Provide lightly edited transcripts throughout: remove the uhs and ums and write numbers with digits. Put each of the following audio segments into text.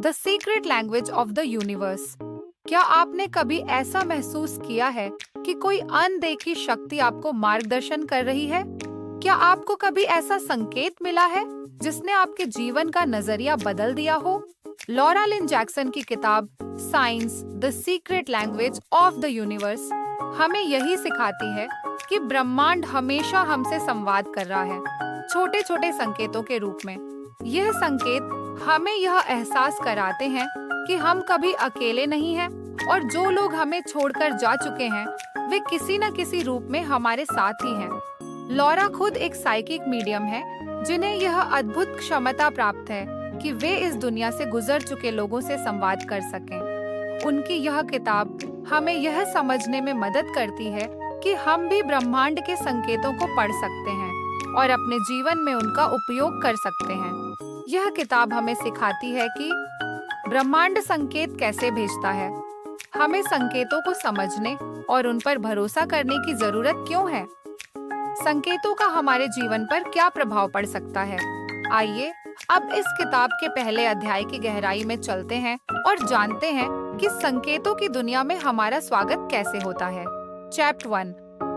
The secret language of the universe. क्या आपने कभी ऐसा महसूस किया है कि कोई अनदेखी शक्ति आपको मार्गदर्शन कर रही है? क्या आपको कभी ऐसा संकेत मिला है जिसने आपके जीवन का नजरिया बदल दिया हो? लॉरा लिन जैक्सन की किताब science the secret language of the universe हमें यही सिखाती है कि ब्रह्मांड हमेशा हमसे संवाद कर रहा है, छोटे छोटे संकेतों के रूप में। यह संकेत हमें यह एहसास कराते हैं कि हम कभी अकेले नहीं हैं और जो लोग हमें छोड़कर जा चुके हैं वे किसी न किसी रूप में हमारे साथ ही हैं। लॉरा खुद एक साइकिक मीडियम है जिन्हें यह अद्भुत क्षमता प्राप्त है कि वे इस दुनिया से गुजर चुके लोगों से संवाद कर सकें। उनकी यह किताब हमें यह समझने में मदद करती है कि हम भी ब्रह्मांड के संकेतों को पढ़ सकते हैं और अपने जीवन में उनका उपयोग कर सकते हैं। यह किताब हमें सिखाती है कि ब्रह्मांड संकेत कैसे भेजता है, हमें संकेतों को समझने और उन पर भरोसा करने की जरूरत क्यों है, संकेतों का हमारे जीवन पर क्या प्रभाव पड़ सकता है। आइए अब इस किताब के पहले अध्याय की गहराई में चलते हैं और जानते हैं कि संकेतों की दुनिया में हमारा स्वागत कैसे होता है। चैप्टर 1,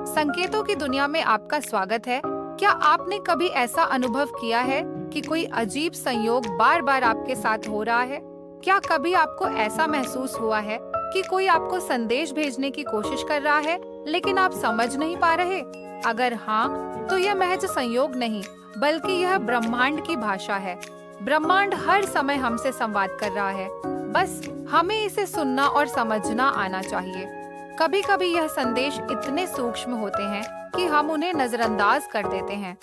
संकेतों की दुनिया में आपका स्वागत है। क्या आपने कभी ऐसा अनुभव किया है कि कोई अजीब संयोग बार बार आपके साथ हो रहा है? क्या कभी आपको ऐसा महसूस हुआ है कि कोई आपको संदेश भेजने की कोशिश कर रहा है लेकिन आप समझ नहीं पा रहे? अगर हाँ, तो यह महज संयोग नहीं बल्कि यह ब्रह्मांड की भाषा है। ब्रह्मांड हर समय हमसे संवाद कर रहा है, बस हमें इसे सुनना और समझना आना चाहिए। कभी कभी यह संदेश इतने सूक्ष्म होते हैं कि हम उन्हें नजरअंदाज कर देते हैं,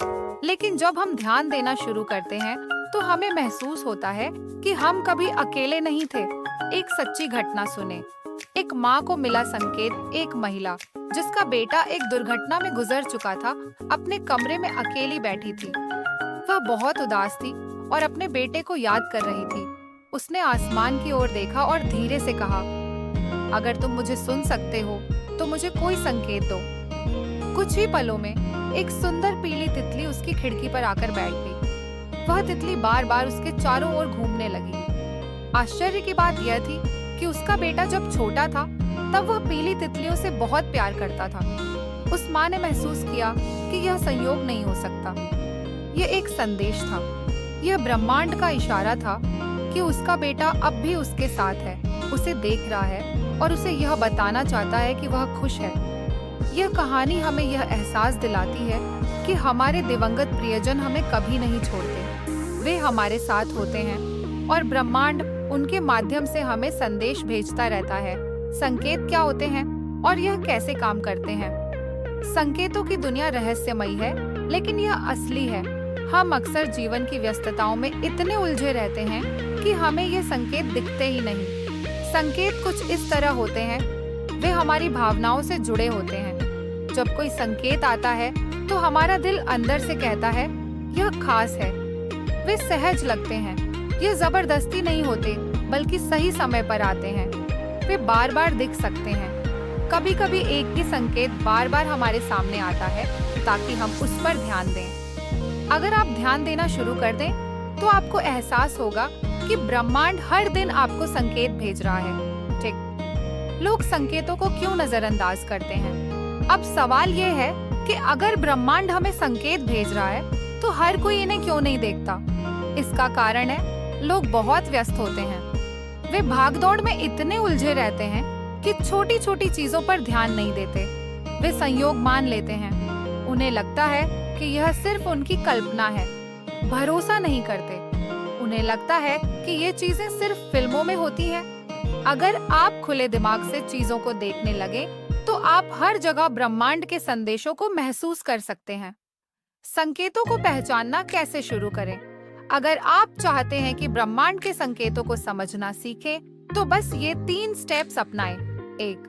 लेकिन जब हम ध्यान देना शुरू करते हैं तो हमें महसूस होता है कि हम कभी अकेले नहीं थे। एक सच्ची घटना सुने। एक माँ को मिला संकेत। एक महिला जिसका बेटा एक दुर्घटना में गुजर चुका था अपने कमरे में अकेली बैठी थी। वह बहुत उदास थी और अपने बेटे को याद कर रही थी। उसने आसमान की ओर देखा और धीरे से कहा, अगर तुम मुझे सुन सकते हो तो मुझे कोई संकेत दो। कुछ ही पलों में एक सुंदर पीली तितली उसकी खिड़की पर आकर बैठ गई। वह तितली बार बार उसके चारों ओर घूमने लगी। आश्चर्य की बात यह थी कि उसका बेटा जब छोटा था तब वह पीली तितलियों से बहुत प्यार करता था। उस माँ ने महसूस किया कि यह संयोग नहीं हो सकता, यह एक संदेश था। यह ब्रह्मांड का इशारा था कि उसका बेटा अब भी उसके साथ है, उसे देख रहा है और उसे यह बताना चाहता है कि वह खुश है। यह कहानी हमें यह एहसास दिलाती है कि हमारे दिवंगत प्रियजन हमें कभी नहीं छोड़ते, वे हमारे साथ होते हैं और ब्रह्मांड उनके माध्यम से हमें संदेश भेजता रहता है। संकेत क्या होते हैं और यह कैसे काम करते हैं? संकेतों की दुनिया रहस्यमयी है, लेकिन यह असली है। हम अक्सर जीवन की व्यस्तताओं में इतने उलझे रहते हैं कि हमें ये संकेत दिखते ही नहीं। संकेत कुछ इस तरह होते हैं, वे हमारी भावनाओं से जुड़े होते हैं। जब कोई संकेत आता है तो हमारा दिल अंदर से कहता है यह खास है। वे सहज लगते हैं, ये जबरदस्ती नहीं होते बल्कि सही समय पर आते हैं। वे बार बार दिख सकते हैं। कभी कभी एक ही संकेत बार बार हमारे सामने आता है ताकि हम उस पर ध्यान दें। अगर आप ध्यान देना शुरू कर दें तो आपको एहसास होगा कि ब्रह्मांड हर दिन आपको संकेत भेज रहा है। ठीक, लोग संकेतों को क्यों नजरअंदाज करते हैं? अब सवाल ये है कि अगर ब्रह्मांड हमें संकेत भेज रहा है तो हर कोई इन्हें क्यों नहीं देखता? इसका कारण है लोग बहुत व्यस्त होते हैं। वे भागदौड़ में इतने उलझे रहते हैं कि छोटी छोटी चीजों पर ध्यान नहीं देते। वे संयोग मान लेते हैं। उन्हें लगता है कि यह सिर्फ उनकी कल्पना है। भरोसा नहीं करते। उन्हें लगता है कि ये चीजें सिर्फ फिल्मों में होती हैं। अगर आप खुले दिमाग से चीजों को देखने लगे तो आप हर जगह ब्रह्मांड के संदेशों को महसूस कर सकते हैं। संकेतों को पहचानना कैसे शुरू करें? अगर आप चाहते हैं कि ब्रह्मांड के संकेतों को समझना सीखें, तो बस ये 3 स्टेप्स अपनाएं। 1,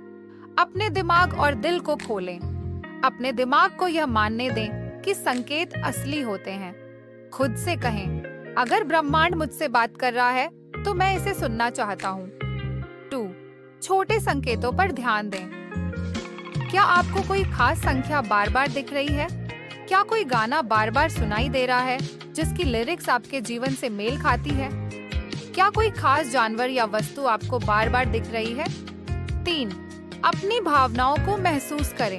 अपने दिमाग और दिल को खोलें। अपने दिमाग को यह मानने दें कि संकेत असली होते हैं। खुद से कहें, अगर ब्रह्मांड मुझसे बात कर रहा है तो मैं इसे सुनना चाहता हूँ। 2, छोटे संकेतों पर ध्यान दें। क्या आपको कोई खास संख्या बार बार दिख रही है? क्या कोई गाना बार बार सुनाई दे रहा है जिसकी लिरिक्स आपके जीवन से मेल खाती है? क्या कोई खास जानवर या वस्तु आपको बार बार दिख रही है? 3. अपनी भावनाओं को महसूस करें।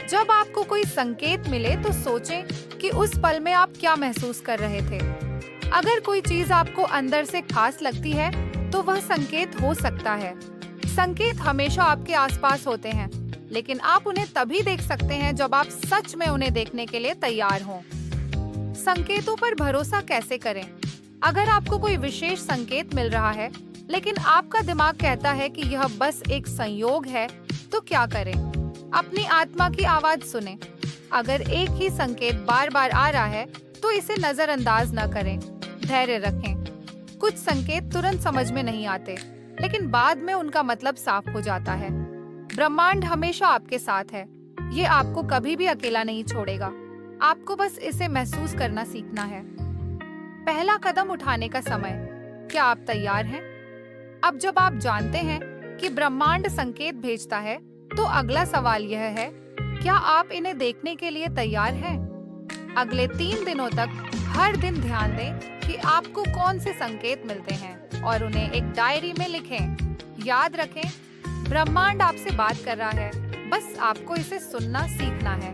जब आपको कोई संकेत मिले तो सोचें कि उस पल में आप क्या महसूस कर रहे थे। अगर कोई चीज आपको अंदर से खास लगती है तो वह संकेत हो सकता है। संकेत हमेशा आपके आसपास होते हैं, लेकिन आप उन्हें तभी देख सकते हैं जब आप सच में उन्हें देखने के लिए तैयार हों। संकेतों पर भरोसा कैसे करें? अगर आपको कोई विशेष संकेत मिल रहा है, लेकिन आपका दिमाग कहता है कि यह बस एक संयोग है, तो क्या करें? अपनी आत्मा की आवाज सुनें। अगर एक ही संकेत बार बार आ रहा है, तो इसे नजरअंदाज न करें। धैर्य रखें। कुछ संकेत तुरंत समझ में नहीं आते, लेकिन बाद में उनका मतलब साफ हो जाता है। ब्रह्मांड हमेशा आपके साथ है। ये आपको कभी भी अकेला नहीं छोड़ेगा। आपको बस इसे महसूस करना सीखना है। पहला कदम उठाने का समय। क्या आप तैयार हैं? अब जब आप जानते हैं कि ब्रह्मांड संकेत भेजता है, तो अगला सवाल यह है, क्या आप इन्हें देखने के लिए तैयार हैं? अगले 3 दिनों तक हर दिन ध्यान दें कि आपको कौन से संकेत मिलते हैं और उन्हें एक डायरी में लिखें। याद रखें, ब्रह्मांड आपसे बात कर रहा है, बस आपको इसे सुनना सीखना है।